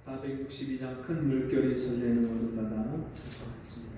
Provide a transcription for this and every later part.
462장 큰 물결이 설레는 모든 바다 찬송하겠습니다.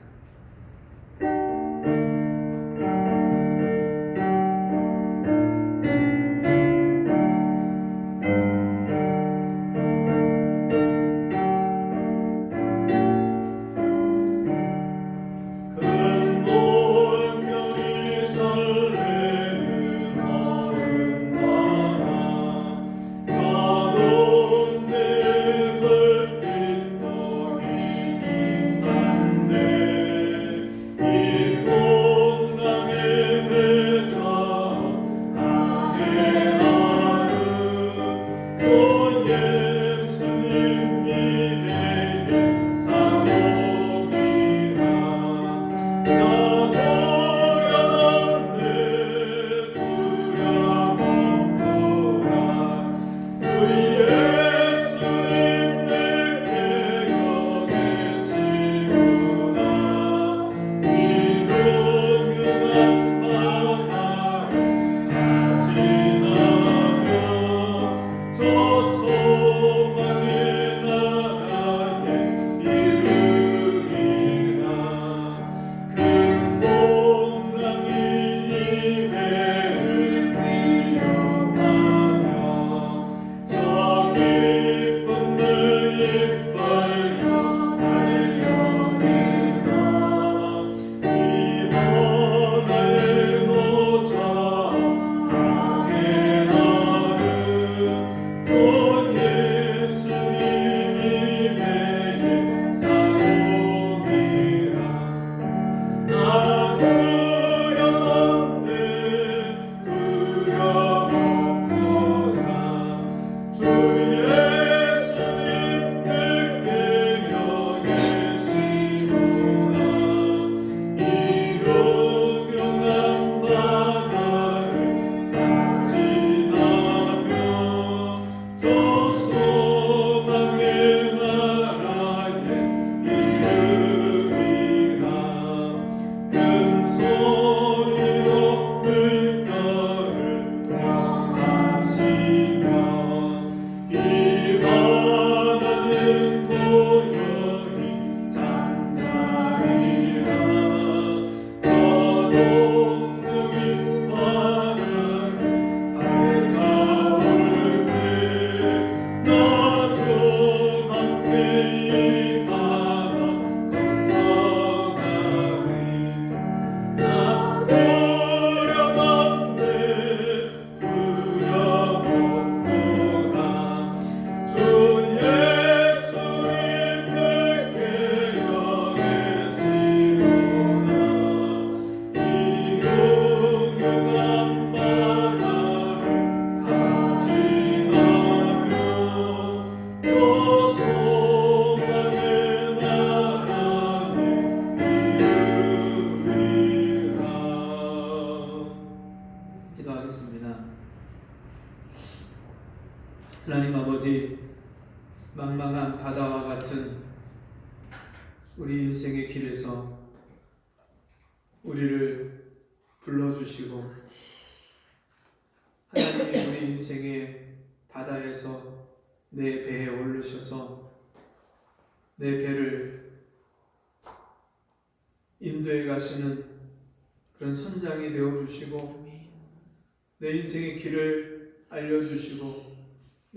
하나님 아버지, 망망한 바다와 같은 우리 인생의 길에서 우리를 불러주시고 하나님이 우리 인생의 바다에서 내 배에 오르셔서 내 배를 인도해 가시는 그런 선장이 되어주시고 내 인생의 길을 알려주시고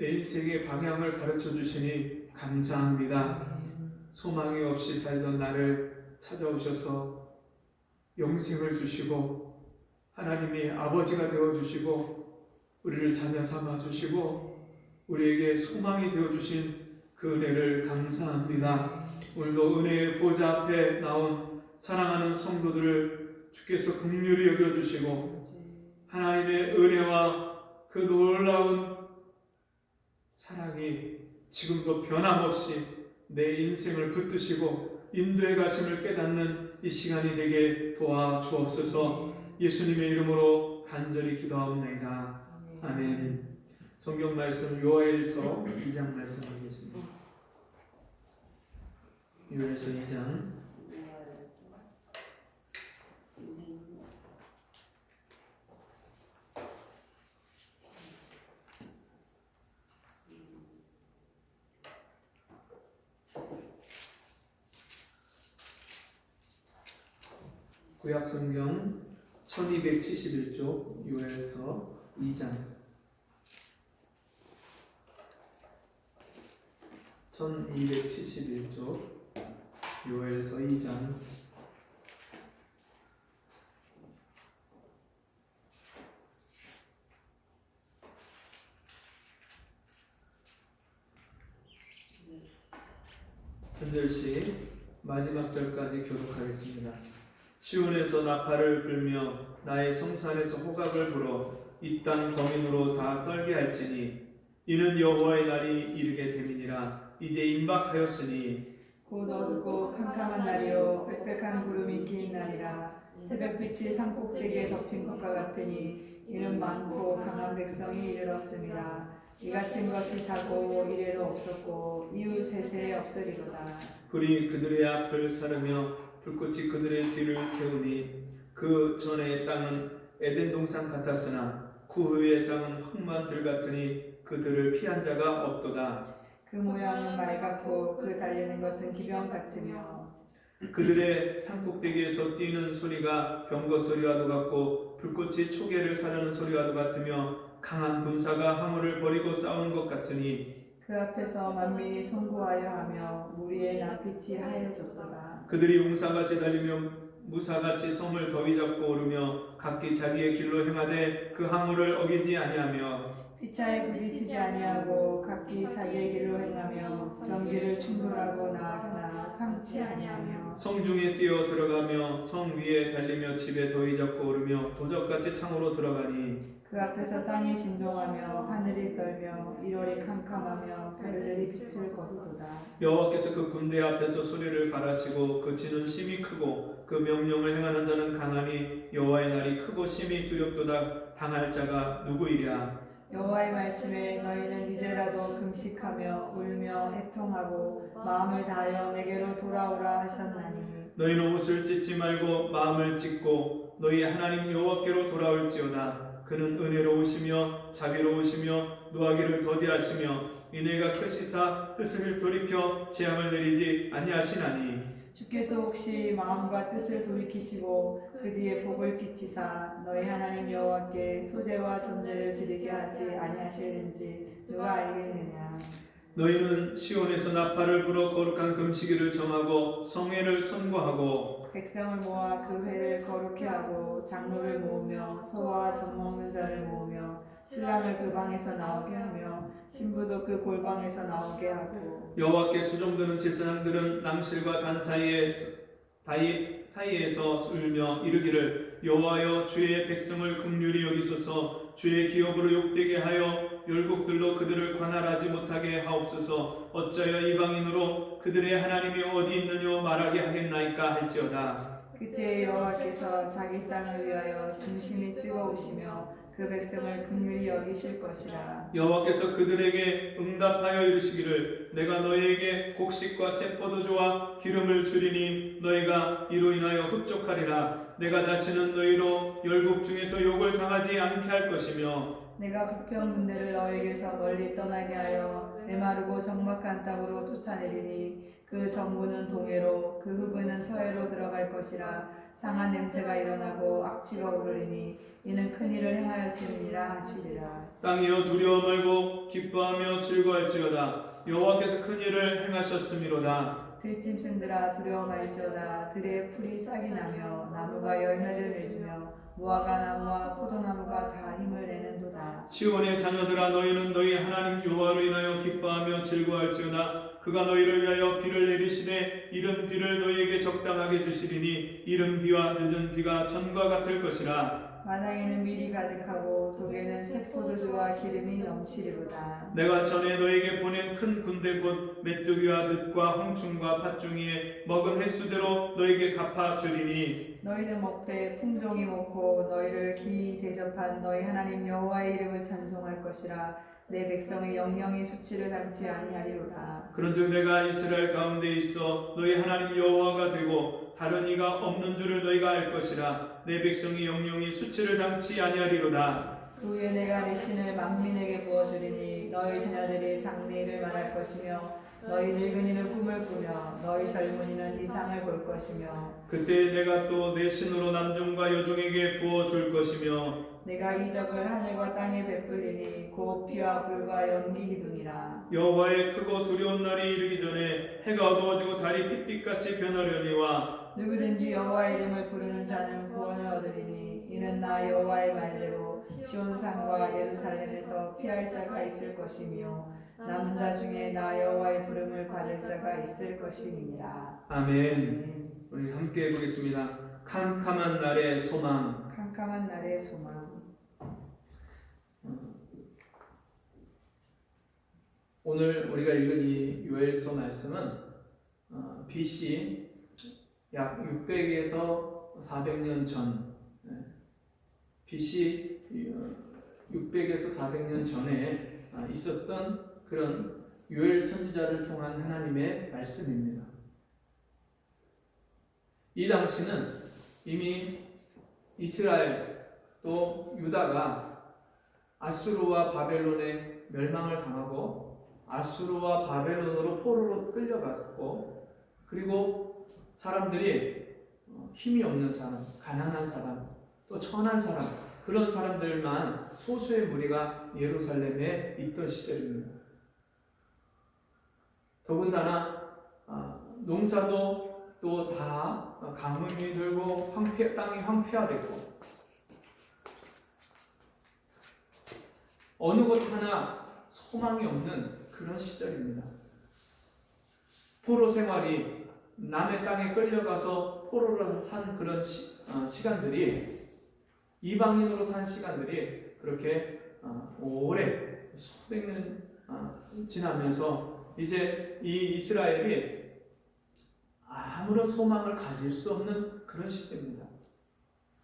내 인생의 방향을 가르쳐 주시니 감사합니다. 소망이 없이 살던 나를 찾아오셔서 영생을 주시고 하나님이 아버지가 되어주시고 우리를 자녀 삼아주시고 우리에게 소망이 되어주신 그 은혜를 감사합니다. 오늘도 은혜의 보좌 앞에 나온 사랑하는 성도들을 주께서 긍휼히 여겨주시고 하나님의 은혜와 그 놀라운 사랑이 지금도 변함없이 내 인생을 붙드시고 인도해 가심을 깨닫는 이 시간이 되게 도와주옵소서. 예수님의 이름으로 간절히 기도하옵나이다. 아멘. 성경 말씀 요엘서 2장 말씀하겠습니다. 요엘서 2장 구약성경 1271쪽 요엘서 2장 1271쪽 요엘서 2장 1절씩 마지막 절까지 교독하겠습니다. 시온에서 나팔을 불며 나의 성산에서 호각을 불어 이 땅 거민으로 다 떨게 할지니 이는 여호와의 날이 이르게 됨이니라. 이제 임박하였으니 곧 어둡고 캄캄한 날이요 빽빽한 구름이 긴 날이라. 새벽빛이 산꼭대기에 덮인 것과 같으니 이는 많고 강한 백성이 이르렀음이라. 이 같은 것이 자고 이래로 없었고 이후 세세에 없으리로다. 불이 그들의 앞을 사르며 불꽃이 그들의 뒤를 태우니 그 전의 땅은 에덴 동산 같았으나 그 후의 땅은 흙만 들 같으니 그들을 피한 자가 없도다. 그 모양은 말 같고 그 달리는 것은 기병 같으며 그들의 산꼭대기에서 뛰는 소리가 병거 소리와도 같고 불꽃이 초계를 사르는 소리와도 같으며 강한 군사가 화물을 버리고 싸우는 것 같으니 그 앞에서 만민이 송구하여 하며 무리의 낯빛이 하얘졌도다. 그들이 용사같이 달리며 무사같이 섬을 더위 잡고 오르며 각기 자기의 길로 행하되 그 항우를 어기지 아니하며 피차에 부딪히지 아니하고 각기 자기의 길로 행하며 경기를 충돌하고 나아가나 상치 아니하며 성중에 뛰어 들어가며 성 위에 달리며 집에 더위 잡고 오르며 도적같이 창으로 들어가니 그 앞에서 땅이 진동하며 하늘이 떨며 일월이 캄캄하며 별들이 빛을 거두도다. 여호와께서 그 군대 앞에서 소리를 발하시고 그 진은 심히 크고 그 명령을 행하는 자는 강하니 여호와의 날이 크고 심히 두렵도다. 당할 자가 누구이랴. 여호와의 말씀에 너희는 이제라도 금식하며 울며 애통하고 마음을 다하여 내게로 돌아오라 하셨나니 너희는 옷을 찢지 말고 마음을 찢고 너희 하나님 여호와께로 돌아올지어다. 그는 은혜로우시며 자비로우시며 노하기를 더디하시며 인애가 크시사 뜻을 돌이켜 재앙을 내리지 아니하시나니 주께서 혹시 마음과 뜻을 돌이키시고 그 뒤에 복을 끼치사 너희 하나님 여호와께 소제와 전제를 드리게 하지 아니하실는지 누가 알겠느냐. 너희는 시온에서 나팔을 불어 거룩한 금식일을 정하고 성회를 선고하고 백성을 모아 그 회를 거룩케 하고 장로를 모으며 소와 젖 먹는 자를 모으며 신랑을 그 방에서 나오게 하며 신부도 그 골방에서 나오게 하고 여호와께 수종드는 제사장들은 낭실과 단 사이에서 울며 이르기를 여호와여 주의 백성을 긍휼히 여기소서. 주의 기업으로 욕되게 하여 열국들로 그들을 관할하지 못하게 하옵소서. 어찌하여 이방인으로 그들의 하나님이 어디 있느냐 말하게 하겠나이까 할지어다. 그때 여호와께서 자기 땅을 위하여 중심이 뜨거우시며 그 백성을 긍휼히 여기실 것이라. 여호와께서 그들에게 응답하여 이르시기를 내가 너희에게 곡식과 새 포도주와 기름을 주리니 너희가 이로 인하여 흡족하리라. 내가 다시는 너희로 열국 중에서 욕을 당하지 않게 할 것이며 내가 부평 군대를 너에게서 멀리 떠나게 하여 메마르고 적막한 땅으로 쫓아내리니 그 정부는 동해로 그 흑은은 서해로 들어갈 것이라. 상한 냄새가 일어나고 악취가 오르리니 이는 큰 일을 행하였음이니라 하시리라. 땅이여 두려워 말고 기뻐하며 즐거할지어다. 여호와께서 큰 일을 행하셨음이로다. 들짐승들아 두려워 말지어다. 들의 풀이 싹이 나며 나무가 열매를 맺으며 무화과 나무와 포도나무가 다 힘을 내는도다. 시온의 자녀들아 너희는 너희 하나님 여호와로 인하여 기뻐하며 즐거할지어다. 그가 너희를 위하여 비를 내리시되 이른 비를 너희에게 적당하게 주시리니 이른 비와 늦은 비가 전과 같을 것이라. 마당에는 밀이 가득하고 독에는 새 포도주와 기름이 넘치리로다. 내가 전에 너에게 보낸 큰 군대 곧 메뚜기와 늑과 홍충과 팥종이에 먹은 횟수대로 너에게 갚아주리니 너희는 먹되 품종이 먹고 너희를 기이 대접한 너희 하나님 여호와의 이름을 찬송할 것이라. 내 백성의 영영이 수치를 당치 아니하리로다. 그런즉 내가 이스라엘 가운데 있어 너희 하나님 여호와가 되고 다른 이가 없는 줄을 너희가 알 것이라. 내 백성이 영영이 수치를 당치 아니하리로다. 그 후에 내가 내 신을 만민에게 부어주리니 너희 자녀들이 장래일을 말할 것이며 너희 늙은이는 꿈을 꾸며 너희 젊은이는 이상을 볼 것이며 그때 내가 또 내 신으로 남종과 여종에게 부어줄 것이며 내가 이적을 하늘과 땅에 베풀리니 곧 피와 불과 연기 기둥이라. 여호와의 크고 두려운 날이 이르기 전에 해가 어두워지고 달이 핏빛같이 변하려니와 누구든지 여호와의 이름을 부르는 자는 구원을 얻으리니 이는 나 여호와의 말대로 시온산과 예루살렘에서 피할 자가 있을 것이며 남은 자 중에 나 여호와의 부름을 받을 자가 있을 것임이니라. 아멘. 우리 함께 보겠습니다. 캄캄한 날의 소망. 캄캄한 날의 소망. 오늘 우리가 읽은 이 요엘서 말씀은 BC 약 600에서 400년 전, BC 600에서 400년 전에 있었던 그런 요엘 선지자를 통한 하나님의 말씀입니다. 이 당시는 이미 이스라엘 또 유다가 아수르와 바벨론의 멸망을 당하고 아수르와 바벨론으로 포로로 끌려갔고, 그리고 사람들이 힘이 없는 사람, 가난한 사람, 또 천한 사람, 그런 사람들만 소수의 무리가 예루살렘에 있던 시절입니다. 더군다나 농사도 또 다 가뭄이 들고 땅이 황폐화됐고 어느 것 하나 소망이 없는 그런 시절입니다. 포로 생활이 남의 땅에 끌려가서 포로로 산 그런 시간들이, 이방인으로 산 시간들이 그렇게 오래 수백 년 지나면서 이제 이 이스라엘이 아무런 소망을 가질 수 없는 그런 시대입니다.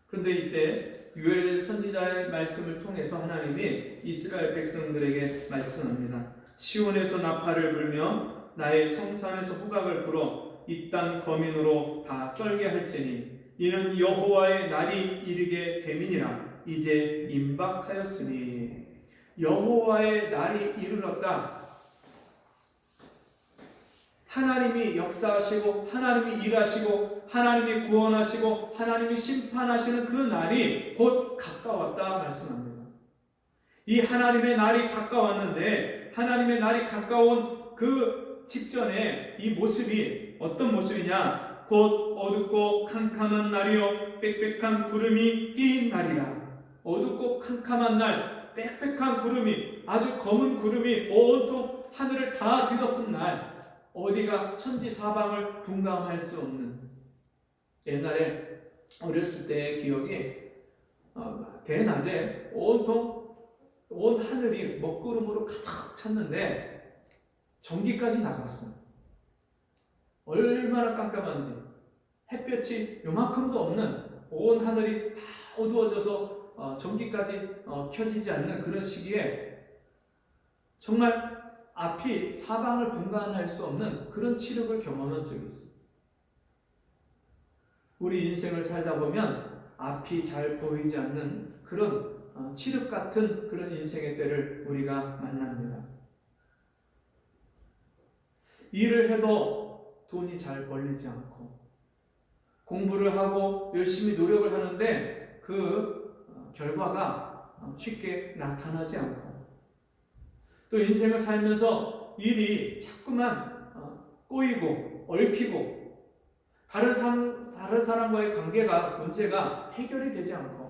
그런데 이때 요엘 선지자의 말씀을 통해서 하나님이 이스라엘 백성들에게 말씀합니다. 시온에서 나팔을 불며 나의 성산에서 후각을 불어 이 땅 거민으로 다 떨게 할지니 이는 여호와의 날이 이르게 됨이니라. 이제 임박하였으니. 여호와의 날이 이르렀다. 하나님이 역사하시고 하나님이 일하시고 하나님이 구원하시고 하나님이 심판하시는 그 날이 곧 가까웠다 말씀합니다. 이 하나님의 날이 가까웠는데, 하나님의 날이 가까운 그 직전에 이 모습이 어떤 모습이냐? 곧 어둡고 캄캄한 날이요 빽빽한 구름이 끼인 날이라. 어둡고 캄캄한 날, 빽빽한 구름이, 아주 검은 구름이 온통 하늘을 다 뒤덮은 날, 어디가 천지사방을 분간할 수 없는. 옛날에 어렸을 때의 기억이 대낮에 온통 온 하늘이 먹구름으로 가득 찼는데 전기까지 나갔어. 얼마나 깜깜한지. 햇볕이 요만큼도 없는 온 하늘이 다 어두워져서 전기까지 켜지지 않는 그런 시기에 정말 앞이 사방을 분간할 수 없는 그런 칠흑을 경험한 적이 있습니다. 우리 인생을 살다 보면 앞이 잘 보이지 않는 그런 칠흑 같은 그런 인생의 때를 우리가 만납니다. 일을 해도 돈이 잘 벌리지 않고, 공부를 하고 열심히 노력을 하는데 그 결과가 쉽게 나타나지 않고, 또 인생을 살면서 일이 자꾸만 꼬이고 얽히고 다른 사람과의 문제가 해결이 되지 않고,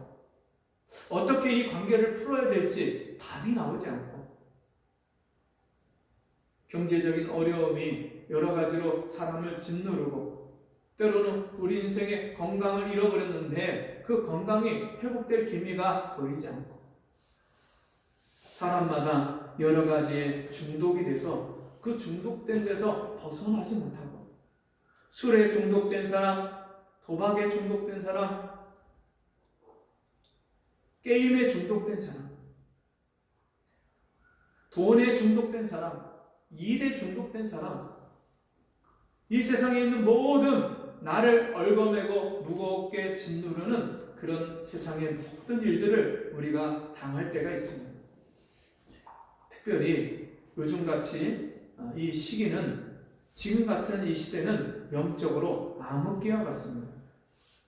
어떻게 이 관계를 풀어야 될지 답이 나오지 않고, 경제적인 어려움이 여러 가지로 사람을 짓누르고, 때로는 우리 인생의 건강을 잃어버렸는데 그 건강이 회복될 기미가 보이지 않고, 사람마다 여러 가지의 중독이 돼서 그 중독된 데서 벗어나지 못하고, 술에 중독된 사람, 도박에 중독된 사람, 게임에 중독된 사람, 돈에 중독된 사람, 일에 중독된 사람, 이 세상에 있는 모든 나를 얽어매고 무겁게 짓누르는 그런 세상의 모든 일들을 우리가 당할 때가 있습니다. 특별히 요즘같이 이 시기는, 지금 같은 이 시대는 영적으로 암흑기와 같습니다.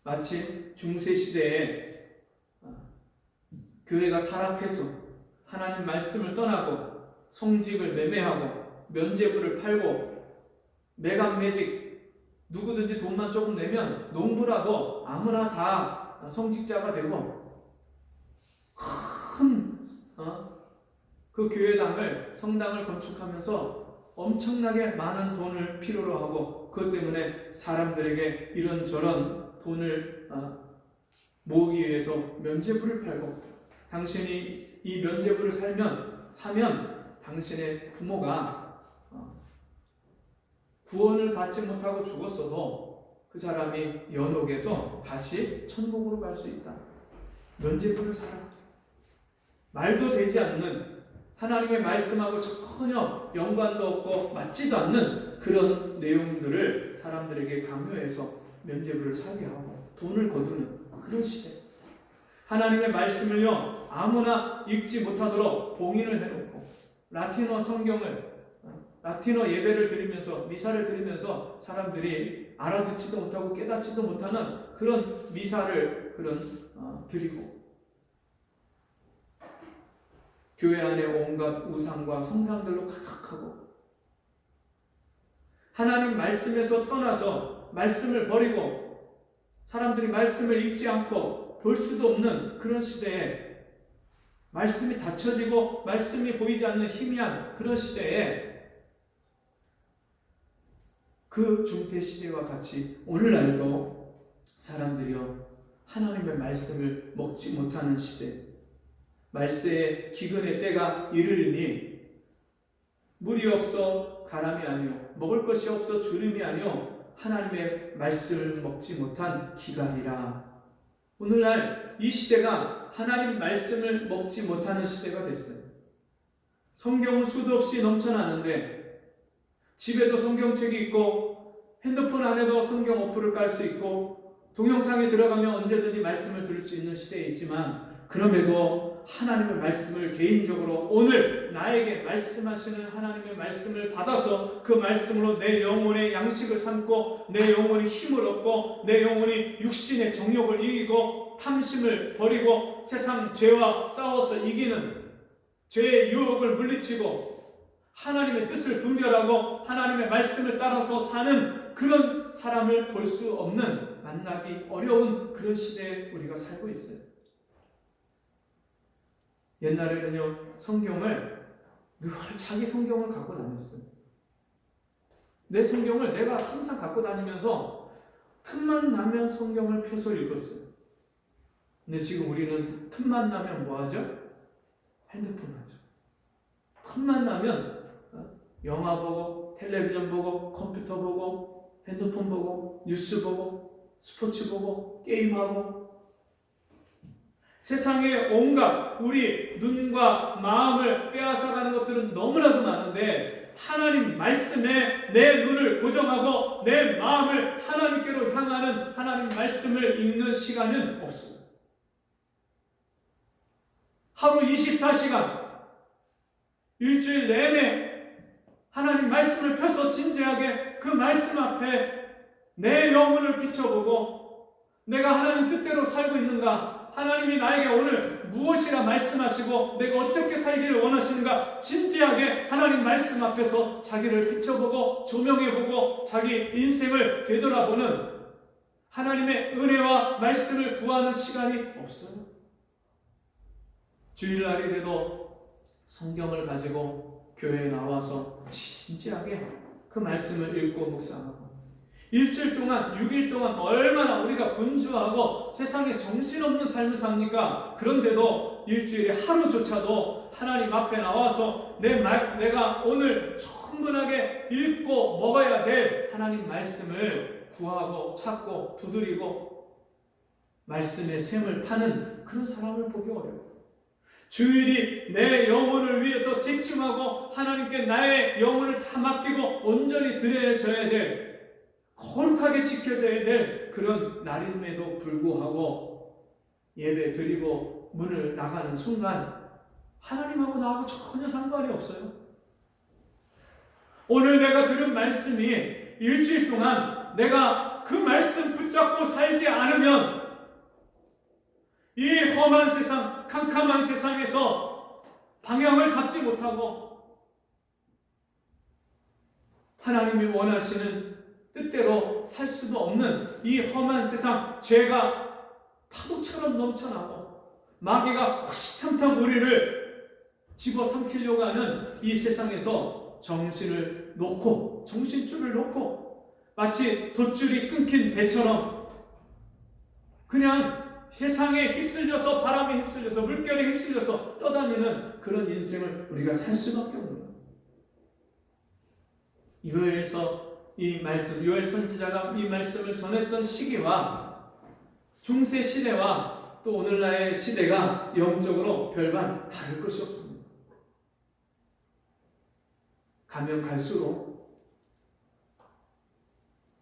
마치 중세시대에 교회가 타락해서 하나님 말씀을 떠나고 성직을 매매하고 면죄부를 팔고 매각매직, 누구든지 돈만 조금 내면 농부라도 아무나 다 성직자가 되고 큰 그 교회당을, 성당을 건축하면서 엄청나게 많은 돈을 필요로 하고, 그것 때문에 사람들에게 이런저런 돈을 모으기 위해서 면죄부를 팔고, 당신이 이 면죄부를 사면 당신의 부모가 구원을 받지 못하고 죽었어도 그 사람이 연옥에서 다시 천국으로 갈 수 있다. 면죄부를 사라. 말도 되지 않는, 하나님의 말씀하고 전혀 연관도 없고 맞지도 않는 그런 내용들을 사람들에게 강요해서 면죄부를 사게 하고 돈을 거두는 그런 시대. 하나님의 말씀을요 아무나 읽지 못하도록 봉인을 해놓고 라틴어 성경을, 라틴어 예배를 드리면서, 미사를 드리면서 사람들이 알아듣지도 못하고 깨닫지도 못하는 그런 미사를 드리고, 교회 안에 온갖 우상과 성상들로 가득하고, 하나님 말씀에서 떠나서 말씀을 버리고 사람들이 말씀을 읽지 않고 볼 수도 없는 그런 시대에, 말씀이 닫혀지고 말씀이 보이지 않는 희미한 그런 시대에, 그 중세 시대와 같이 오늘날도 사람들이요 하나님의 말씀을 먹지 못하는 시대, 말세의 기근의 때가 이르리니 물이 없어 가람이 아니요 먹을 것이 없어 주림이 아니요 하나님의 말씀을 먹지 못한 기갈이라. 오늘날 이 시대가 하나님 말씀을 먹지 못하는 시대가 됐어요. 성경은 수도 없이 넘쳐나는데 집에도 성경책이 있고 핸드폰 안에도 성경 어플을 깔 수 있고 동영상에 들어가면 언제든지 말씀을 들을 수 있는 시대에 있지만, 그럼에도 하나님의 말씀을 개인적으로 오늘 나에게 말씀하시는 하나님의 말씀을 받아서 그 말씀으로 내 영혼의 양식을 삼고 내 영혼이 힘을 얻고 내 영혼이 육신의 정욕을 이기고 탐심을 버리고 세상 죄와 싸워서 이기는, 죄의 유혹을 물리치고 하나님의 뜻을 분별하고 하나님의 말씀을 따라서 사는 그런 사람을 볼 수 없는, 만나기 어려운 그런 시대에 우리가 살고 있어요. 옛날에는요 성경을 늘 자기 성경을 갖고 다녔어요. 내 성경을 내가 항상 갖고 다니면서 틈만 나면 성경을 펴서 읽었어요. 근데 지금 우리는 틈만 나면 뭐 하죠? 핸드폰 하죠. 틈만 나면 영화 보고 텔레비전 보고 컴퓨터 보고 핸드폰 보고 뉴스 보고 스포츠 보고 게임하고, 세상에 온갖 우리 눈과 마음을 빼앗아가는 것들은 너무나도 많은데, 하나님 말씀에 내 눈을 고정하고 내 마음을 하나님께로 향하는 하나님 말씀을 읽는 시간은 없어요. 하루 24시간 일주일 내내 하나님 말씀을 펴서 진지하게 그 말씀 앞에 내 영혼을 비춰보고 내가 하나님 뜻대로 살고 있는가, 하나님이 나에게 오늘 무엇이라 말씀하시고 내가 어떻게 살기를 원하시는가, 진지하게 하나님 말씀 앞에서 자기를 비춰보고 조명해보고 자기 인생을 되돌아보는 하나님의 은혜와 말씀을 구하는 시간이 없어요. 주일날이라도 성경을 가지고 교회에 나와서 진지하게 그 말씀을 읽고 묵상하고, 일주일 동안 6일 동안 얼마나 우리가 분주하고 세상에 정신없는 삶을 삽니까? 그런데도 일주일에 하루조차도 하나님 앞에 나와서 내가 오늘 충분하게 읽고 먹어야 될 하나님 말씀을 구하고 찾고 두드리고 말씀의 샘을 파는 그런 사람을 보기 어려워요. 주일이 내 영혼을 위해서 집중하고 하나님께 나의 영혼을 다 맡기고 온전히 드려져야 될, 거룩하게 지켜져야 될 그런 날임에도 불구하고 예배 드리고 문을 나가는 순간 하나님하고 나하고 전혀 상관이 없어요. 오늘 내가 들은 말씀이 일주일 동안 내가 그 말씀 붙잡고 살지 않으면 이 험한 세상, 캄캄한 세상에서 방향을 잡지 못하고 하나님이 원하시는 뜻대로 살 수도 없는 이 험한 세상, 죄가 파도처럼 넘쳐나고 마귀가 호시탐탐 우리를 집어삼키려고 하는 이 세상에서 정신을 놓고, 정신줄을 놓고 마치 돛줄이 끊긴 배처럼 그냥 세상에 휩쓸려서, 바람에 휩쓸려서, 물결에 휩쓸려서 떠다니는 그런 인생을 우리가 살 수밖에 없는 거예요. 요엘서 이 말씀, 요엘 선지자가 이 말씀을 전했던 시기와 중세 시대와 또 오늘날의 시대가 영적으로 별반 다를 것이 없습니다. 가면 갈수록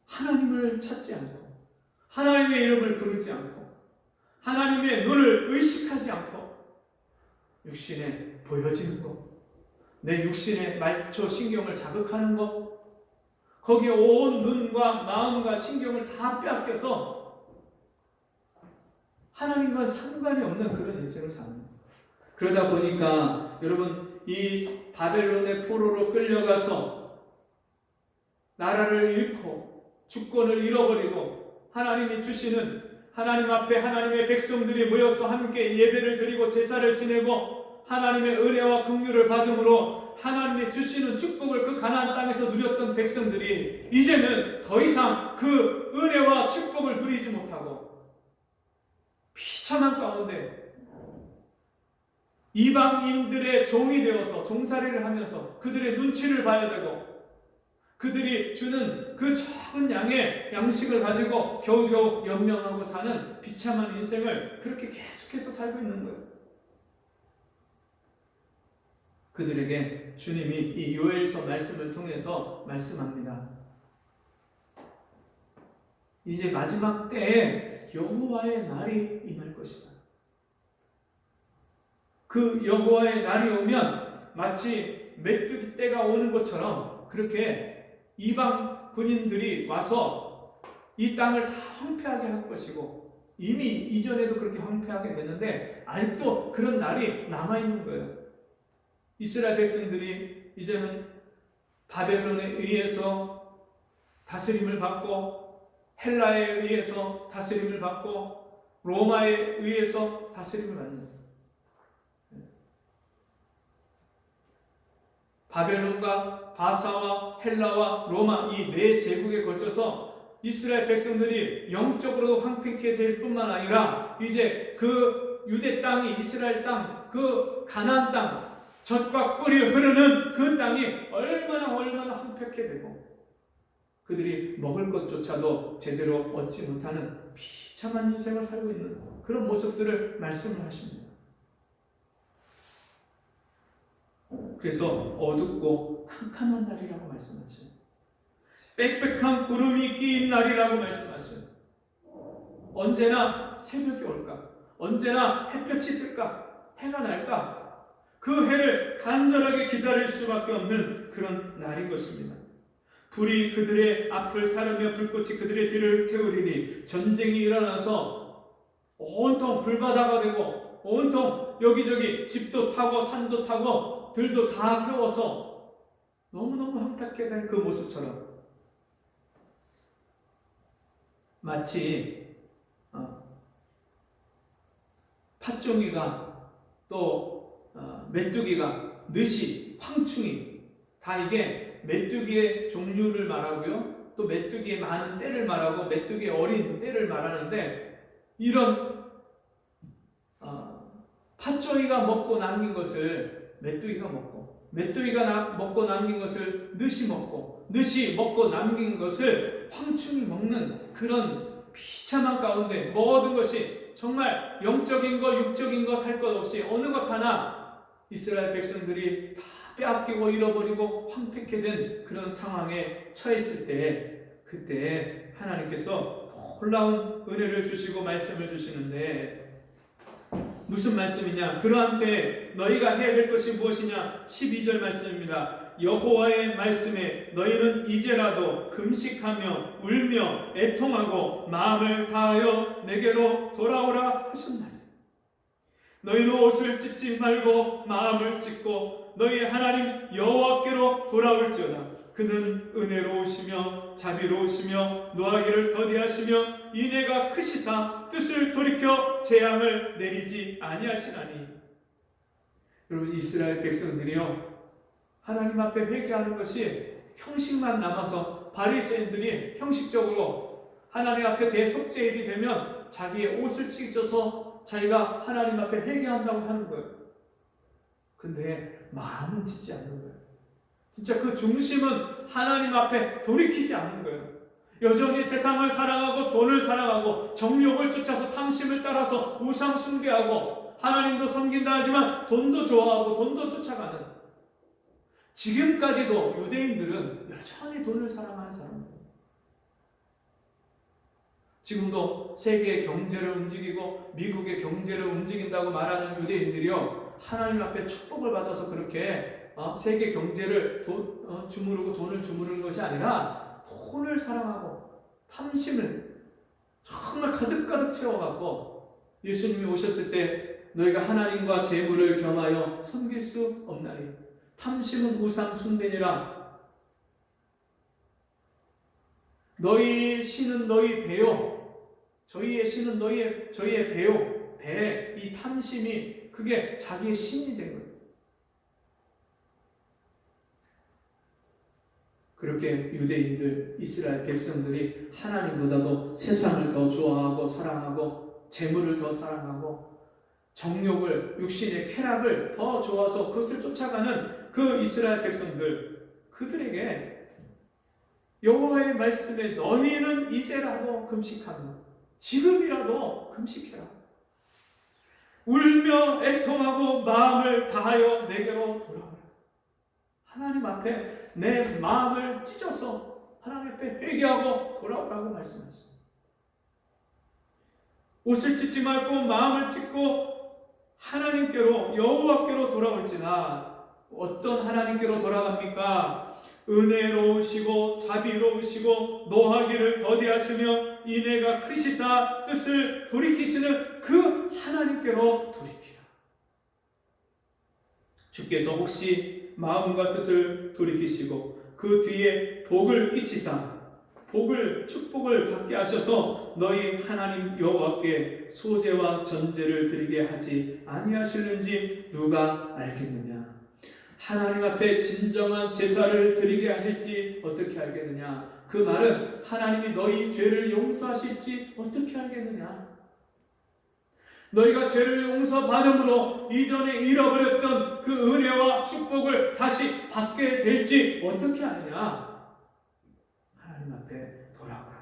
하나님을 찾지 않고 하나님의 이름을 부르지 않고 하나님의 눈을 의식하지 않고 육신에 보여지는 것, 내 육신의 말초 신경을 자극하는 것, 거기에 온 눈과 마음과 신경을 다 빼앗겨서 하나님과 상관이 없는 그런 인생을 사는 거예요. 그러다 보니까 여러분, 이 바벨론의 포로로 끌려가서 나라를 잃고 주권을 잃어버리고 하나님이 주시는, 하나님 앞에 하나님의 백성들이 모여서 함께 예배를 드리고 제사를 지내고 하나님의 은혜와 긍휼을 받음으로 하나님의 주시는 축복을 그 가나안 땅에서 누렸던 백성들이 이제는 더 이상 그 은혜와 축복을 누리지 못하고 비참한 가운데 이방인들의 종이 되어서 종살이를 하면서 그들의 눈치를 봐야 되고 그들이 주는 그 적은 양의 양식을 가지고 겨우겨우 연명하고 사는 비참한 인생을 그렇게 계속해서 살고 있는 거예요. 그들에게 주님이 이 요엘서 말씀을 통해서 말씀합니다. 이제 마지막 때에 여호와의 날이 임할 것이다. 그 여호와의 날이 오면 마치 메뚜기 때가 오는 것처럼 그렇게 이방 군인들이 와서 이 땅을 다 황폐하게 할 것이고 이미 이전에도 그렇게 황폐하게 됐는데 아직도 그런 날이 남아있는 거예요. 이스라엘 백성들이 이제는 바벨론에 의해서 다스림을 받고 헬라에 의해서 다스림을 받고 로마에 의해서 다스림을 받는 거예요. 바벨론과 바사와 헬라와 로마 이 네 제국에 걸쳐서 이스라엘 백성들이 영적으로 황폐케 될 뿐만 아니라 이제 그 유대 땅이 이스라엘 땅, 그 가나안 땅, 젖과 꿀이 흐르는 그 땅이 얼마나 황폐케 되고 그들이 먹을 것조차도 제대로 얻지 못하는 비참한 인생을 살고 있는 그런 모습들을 말씀을 하십니다. 그래서 어둡고 캄캄한 날이라고 말씀하셔요. 빽빽한 구름이 끼인 날이라고 말씀하셔요. 언제나 새벽이 올까? 언제나 햇볕이 뜰까? 해가 날까? 그 해를 간절하게 기다릴 수밖에 없는 그런 날인 것입니다. 불이 그들의 앞을 사르며 불꽃이 그들의 뒤를 태우리니 전쟁이 일어나서 온통 불바다가 되고 온통 여기저기 집도 타고 산도 타고 들도 다 태워서 너무너무 황폐하게 된 그 모습처럼 마치 팥종이가 또 메뚜기가 느시, 황충이 다 이게 메뚜기의 종류를 말하고요. 또 메뚜기의 많은 때를 말하고 메뚜기의 어린 때를 말하는데 이런 팥종이가 먹고 남긴 것을 메뚜기가 먹고 메뚜기가 먹고 남긴 것을 느시 먹고 느시 먹고 남긴 것을 황충이 먹는 그런 비참한 가운데 모든 것이 정말 영적인 것 육적인 것 할 것 없이 어느 것 하나 이스라엘 백성들이 다 빼앗기고 잃어버리고 황폐케 된 그런 상황에 처했을 때 그때 하나님께서 놀라운 은혜를 주시고 말씀을 주시는데 무슨 말씀이냐? 그러한 때 너희가 해야 될 것이 무엇이냐? 12절 말씀입니다. 여호와의 말씀에 너희는 이제라도 금식하며 울며 애통하고 마음을 다하여 내게로 돌아오라 하셨나니 너희는 옷을 찢지 말고 마음을 찢고 너희 하나님 여호와께로 돌아올지어다. 그는 은혜로우시며 자비로우시며 노하기를 더디하시며 인애가 크시사 뜻을 돌이켜 재앙을 내리지 아니하시나니. 여러분, 이스라엘 백성들이요, 하나님 앞에 회개하는 것이 형식만 남아서 바리새인들이 형식적으로 하나님 앞에 대속죄일이 되면 자기의 옷을 찢어서 자기가 하나님 앞에 회개한다고 하는 거예요. 근데 마음은 찢지 않는 거예요. 진짜 그 중심은 하나님 앞에 돌이키지 않는 거예요. 여전히 세상을 사랑하고 돈을 사랑하고 정욕을 쫓아서 탐심을 따라서 우상 숭배하고 하나님도 섬긴다 하지만 돈도 좋아하고 돈도 쫓아가는, 지금까지도 유대인들은 여전히 돈을 사랑하는 사람들. 지금도 세계의 경제를 움직이고 미국의 경제를 움직인다고 말하는 유대인들이요, 하나님 앞에 축복을 받아서 그렇게 세계 경제를 주무르고 돈을 주무르는 것이 아니라 돈을 사랑하고 탐심을 정말 가득가득 채워갖고 예수님이 오셨을 때 너희가 하나님과 재물을 겸하여 섬길 수 없나니 탐심은 우상 숭배니라. 너희 신은 너희 배요, 저희의 신은 저희의 배요, 배, 이 탐심이 그게 자기의 신이 된 거예요. 그렇게 유대인들, 이스라엘 백성들이 하나님보다도 세상을 더 좋아하고 사랑하고 재물을 더 사랑하고 정욕을, 육신의 쾌락을 더 좋아서 그것을 쫓아가는 그 이스라엘 백성들, 그들에게 여호와의 말씀에 너희는 이제라도 금식하며 지금이라도 금식해라. 울며 애통하고 마음을 다하여 내게로 돌아오라. 하나님 앞에 내 마음을 찢어서 하나님 앞에 회개하고 돌아오라고 말씀하십니다. 옷을 찢지 말고 마음을 찢고 하나님께로, 여호와께로 돌아올지나. 어떤 하나님께로 돌아갑니까? 은혜로우시고 자비로우시고 노하기를 더디하시며 인애가 크시사 뜻을 돌이키시는 그 하나님께로 돌이키라. 주께서 혹시 마음과 뜻을 돌이키시고 그 뒤에 복을 끼치사 축복을 받게 하셔서 너희 하나님 여호와께 소제와 전제를 드리게 하지 아니하실는지 누가 알겠느냐? 하나님 앞에 진정한 제사를 드리게 하실지 어떻게 알겠느냐? 그 말은 하나님이 너희 죄를 용서하실지 어떻게 알겠느냐? 너희가 죄를 용서받음으로 이전에 잃어버렸던 그 은혜와 축복을 다시 받게 될지 어떻게 아느냐? 하나님 앞에 돌아오라.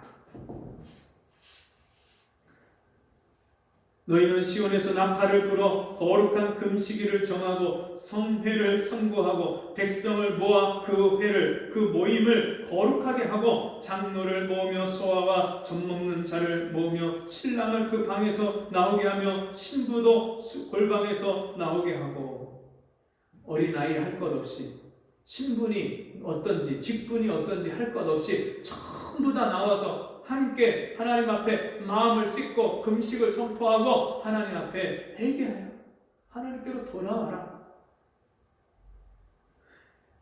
너희는 시온에서 나팔을 불어 거룩한 금식일을 정하고 성회를 선고하고 백성을 모아 그 회를, 그 모임을 거룩하게 하고 장로를 모으며 소아와 젖먹는 자를 모으며 신랑을 그 방에서 나오게 하며 신부도 골방에서 나오게 하고 어린아이 할 것 없이 신분이 어떤지 직분이 어떤지 할 것 없이 전부 다 나와서 함께 하나님 앞에 마음을 찢고 금식을 선포하고 하나님 앞에 회개하여 하나님께로 돌아와라.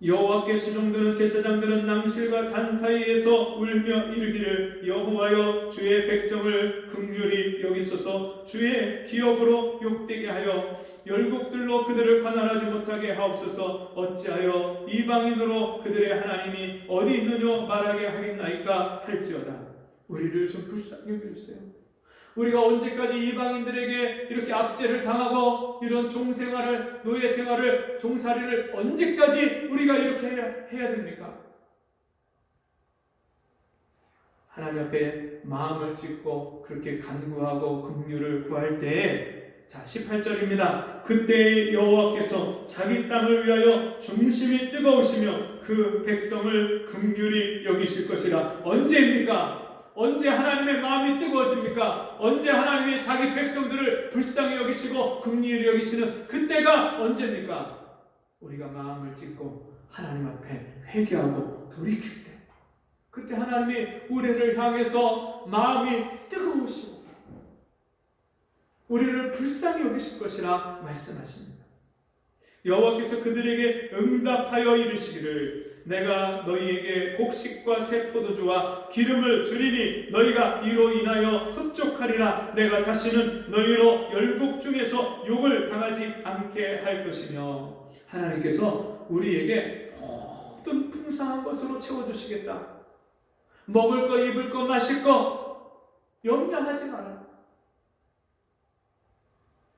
여호와께 수종드는 제사장들은 낭실과 단 사이에서 울며 이르기를 여호와여 주의 백성을 긍휼히 여기소서 주의 기업으로 욕되게 하여 열국들로 그들을 관할하지 못하게 하옵소서. 어찌하여 이방인으로 그들의 하나님이 어디 있느냐 말하게 하겠나이까 할지어다. 우리를 좀 불쌍히 여겨주세요. 우리가 언제까지 이방인들에게 이렇게 압제를 당하고 이런 종생활을, 노예생활을, 종살이를 언제까지 우리가 이렇게 해야 됩니까? 하나님 앞에 마음을 찢고 그렇게 간구하고 긍휼을 구할 때에, 자 18절입니다. 그때 여호와께서 자기 땅을 위하여 중심이 뜨거우시며 그 백성을 긍휼히 여기실 것이라. 언제입니까? 언제 하나님의 마음이 뜨거워집니까? 언제 하나님이 자기 백성들을 불쌍히 여기시고 긍휼히 여기시는 그때가 언제입니까? 우리가 마음을 찢고 하나님 앞에 회개하고 돌이킬 때, 그때 하나님이 우리를 향해서 마음이 뜨거우시고 우리를 불쌍히 여기실 것이라 말씀하십니다. 여호와께서 그들에게 응답하여 이르시기를 내가 너희에게 곡식과 새 포도주와 기름을 주리니 너희가 이로 인하여 흡족하리라. 내가 다시는 너희로 열국 중에서 욕을 당하지 않게 할 것이며, 하나님께서 우리에게 모든 풍성한 것으로 채워주시겠다. 먹을 거, 입을 거, 마실 거 염려하지 마라.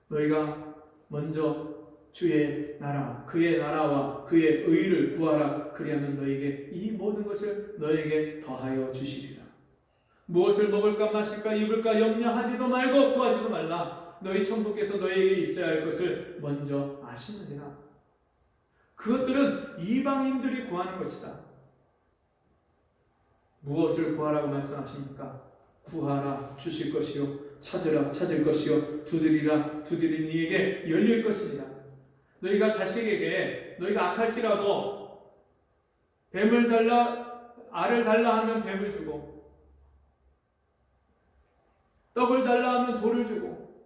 너희가 먼저 주의 나라, 그의 나라와 그의 의를 구하라. 그리하면 너희에게 이 모든 것을 너희에게 더하여 주시리라. 무엇을 먹을까, 마실까, 입을까 염려하지도 말고 구하지도 말라. 너희 천국께서 너희에게 있어야 할 것을 먼저 아시느니라. 그것들은 이방인들이 구하는 것이다. 무엇을 구하라고 말씀하십니까? 구하라, 주실 것이요. 찾으라, 찾을 것이요. 두드리라, 두드린 이에게 열릴 것이니라. 너희가 자식에게 너희가 악할지라도 뱀을 달라, 알을 달라 하면 뱀을 주고, 떡을 달라 하면 돌을 주고,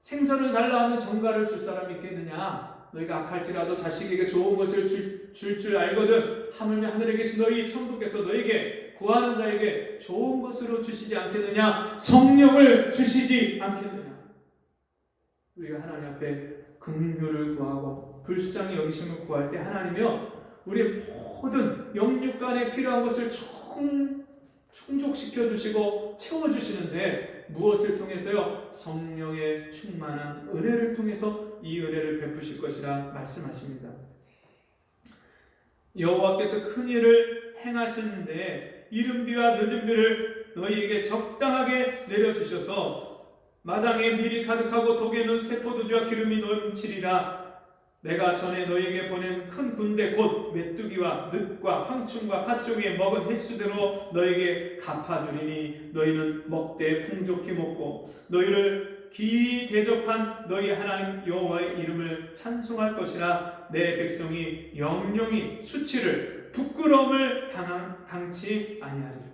생선을 달라 하면 정갈을 줄 사람이 있겠느냐? 너희가 악할지라도 자식에게 좋은 것을 줄 알거든 하물며 하늘에 계신 너희 천국께서 너희에게 구하는 자에게 좋은 것으로 주시지 않겠느냐? 성령을 주시지 않겠느냐? 우리가 하나님 앞에 긍휼을 구하고 불쌍히 여기심을 구할 때 하나님이요 우리의 모든 영육간에 필요한 것을 충족시켜 주시고 채워 주시는데, 무엇을 통해서요? 성령의 충만한 은혜를 통해서 이 은혜를 베푸실 것이라 말씀하십니다. 여호와께서 큰 일을 행하시는데 이른 비와 늦은 비를 너희에게 적당하게 내려주셔서 마당에 밀이 가득하고 독에는 새 포도주와 기름이 넘치리라. 내가 전에 너희에게 보낸 큰 군대 곧 메뚜기와 늑과 황충과 팥종이 먹은 횟수대로 너희에게 갚아주리니 너희는 먹되 풍족히 먹고 너희를 기이 대접한 너희 하나님 여호와의 이름을 찬송할 것이라. 내 백성이 영영이 수치를 부끄러움을 당치 아니하리라.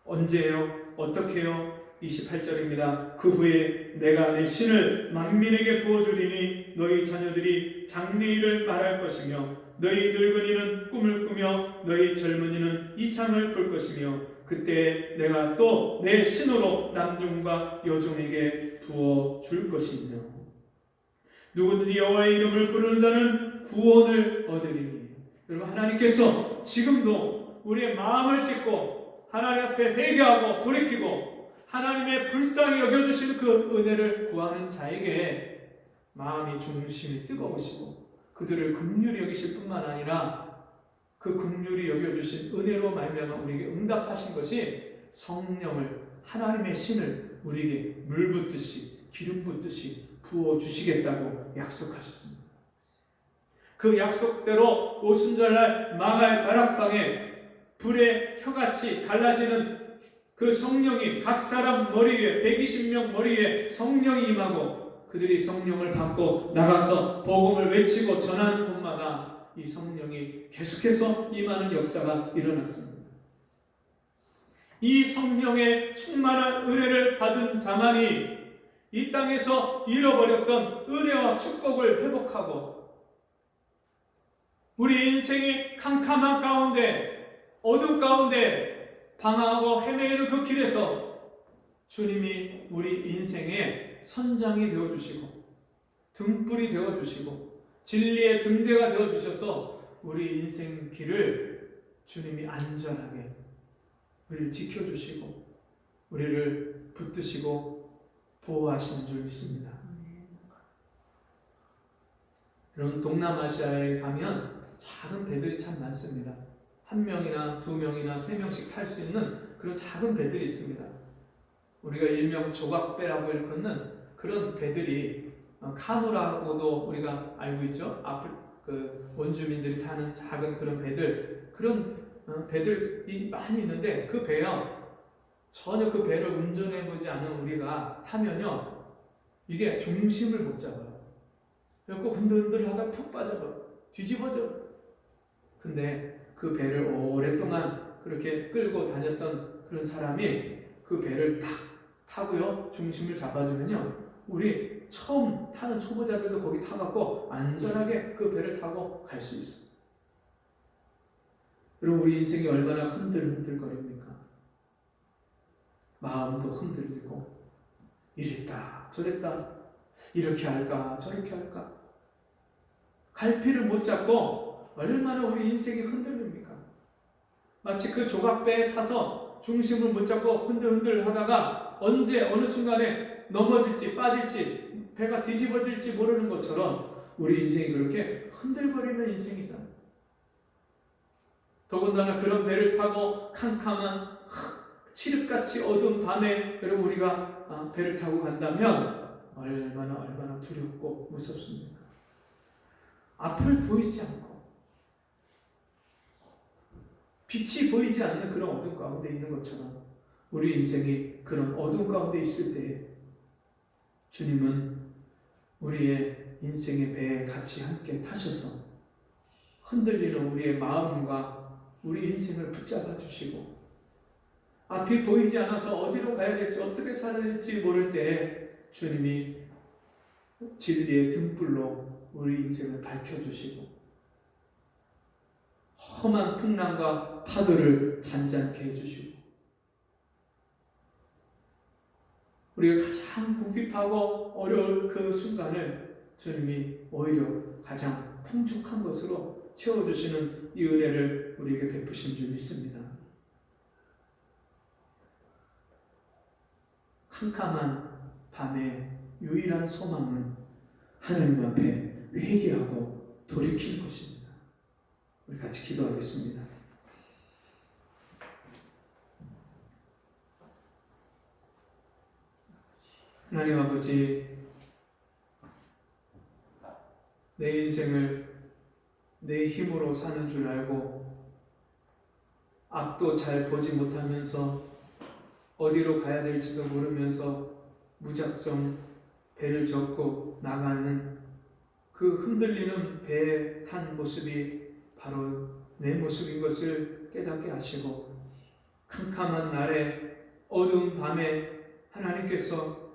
언제요? 어떻게요? 28절입니다. 그 후에 내가 내 신을 만민에게 부어주리니 너희 자녀들이 장래일을 말할 것이며 너희 늙은이는 꿈을 꾸며 너희 젊은이는 이상을 볼 것이며 그때 내가 또 내 신으로 남종과 여종에게 부어줄 것이며 누구든지 여호와의 이름을 부르는 자는 구원을 얻으리니. 여러분, 하나님께서 지금도 우리의 마음을 찢고 하나님 앞에 회개하고 돌이키고 하나님의 불쌍히 여겨주시는 그 은혜를 구하는 자에게 마음이 중심이 뜨거우시고 그들을 긍휼히 여기실 뿐만 아니라 그 긍휼히 여겨주신 은혜로 말미암아 우리에게 응답하신 것이 성령을, 하나님의 신을 우리에게 물 붓듯이 기름 붓듯이 부어주시겠다고 약속하셨습니다. 그 약속대로 오순절날 마갈 다락방에 불의 혀같이 갈라지는 그 성령이 각 사람 머리 위에 120명 머리 위에 성령이 임하고 그들이 성령을 받고 나가서 복음을 외치고 전하는 곳마다 이 성령이 계속해서 임하는 역사가 일어났습니다. 이 성령의 충만한 은혜를 받은 자만이 이 땅에서 잃어버렸던 은혜와 축복을 회복하고 우리 인생이 캄캄한 가운데 어둠 가운데 방황하고 헤매이는 그 길에서 주님이 우리 인생의 선장이 되어주시고 등불이 되어주시고 진리의 등대가 되어주셔서 우리 인생 길을 주님이 안전하게 우리를 지켜주시고 우리를 붙드시고 보호하시는 줄 믿습니다. 여러분, 동남아시아에 가면 작은 배들이 참 많습니다. 한 명이나 두 명이나 세 명씩 탈 수 있는 그런 작은 배들이 있습니다. 우리가 일명 조각배라고 일컫는 그런 배들이 카누라고도 우리가 알고 있죠. 그 원주민들이 타는 작은 그런 배들, 그런 배들이 많이 있는데 그 배요 전혀 그 배를 운전해보지 않은 우리가 타면요 이게 중심을 못 잡아요. 그래서 흔들흔들 하다 푹 빠져버려. 뒤집어져. 근데 그 배를 오랫동안 그렇게 끌고 다녔던 그런 사람이 그 배를 딱 타고요 중심을 잡아주면요 우리 처음 타는 초보자들도 거기 타갖고 안전하게 그 배를 타고 갈 수 있어. 그리고 우리 인생이 얼마나 흔들흔들거립니까? 마음도 흔들리고 이랬다 저랬다 이렇게 할까 저렇게 할까 갈피를 못 잡고 얼마나 우리 인생이 흔들립니까? 마치 그 조각배에 타서 중심을 못 잡고 흔들흔들 하다가 언제 어느 순간에 넘어질지 빠질지 배가 뒤집어질지 모르는 것처럼 우리 인생이 그렇게 흔들거리는 인생이잖아요. 더군다나 그런 배를 타고 캄캄한 칠흑같이 어두운 밤에 여러분 우리가 배를 타고 간다면 얼마나 두렵고 무섭습니까? 앞을 보이지 않고 빛이 보이지 않는 그런 어둠 가운데 있는 것처럼 우리 인생이 그런 어둠 가운데 있을 때 주님은 우리의 인생의 배에 같이 함께 타셔서 흔들리는 우리의 마음과 우리 인생을 붙잡아 주시고 앞이 보이지 않아서 어디로 가야 될지 어떻게 살아야 될지 모를 때 주님이 진리의 등불로 우리 인생을 밝혀주시고 험한 풍랑과 파도를 잔잔케 해주시고 우리가 가장 궁핍하고 어려울 그 순간을 주님이 오히려 가장 풍족한 것으로 채워주시는 이 은혜를 우리에게 베푸신 줄 믿습니다. 캄캄한 밤의 유일한 소망은 하나님 앞에 회개하고 돌이키는 것입니다. 우리 같이 기도하겠습니다. 하나님 아버지, 내 인생을 내 힘으로 사는 줄 알고 앞도 잘 보지 못하면서 어디로 가야 될지도 모르면서 무작정 배를 접고 나가는 그 흔들리는 배에 탄 모습이 바로 내 모습인 것을 깨닫게 하시고 캄캄한 날에 어두운 밤에 하나님께서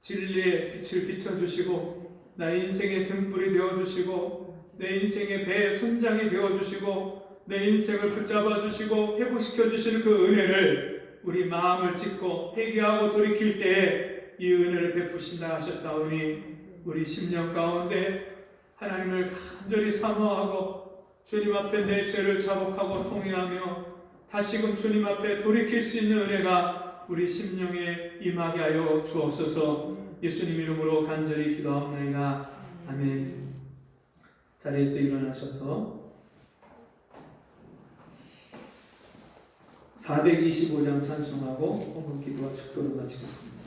진리의 빛을 비춰주시고 나의 인생의 등불이 되어주시고 내 인생의 배의 선장이 되어주시고 내 인생을 붙잡아주시고 회복시켜주시는 그 은혜를 우리 마음을 찢고 회개하고 돌이킬 때에 이 은혜를 베푸신다 하셨사오니 우리 심령 가운데 하나님을 간절히 사모하고 주님 앞에 내 죄를 자복하고 통회하며 다시금 주님 앞에 돌이킬 수 있는 은혜가 우리 심령에 임하게 하여 주옵소서. 예수님 이름으로 간절히 기도하옵나이다. 아멘. 자리에서 일어나셔서 425장 찬송하고 헌금 기도와 축도를 마치겠습니다.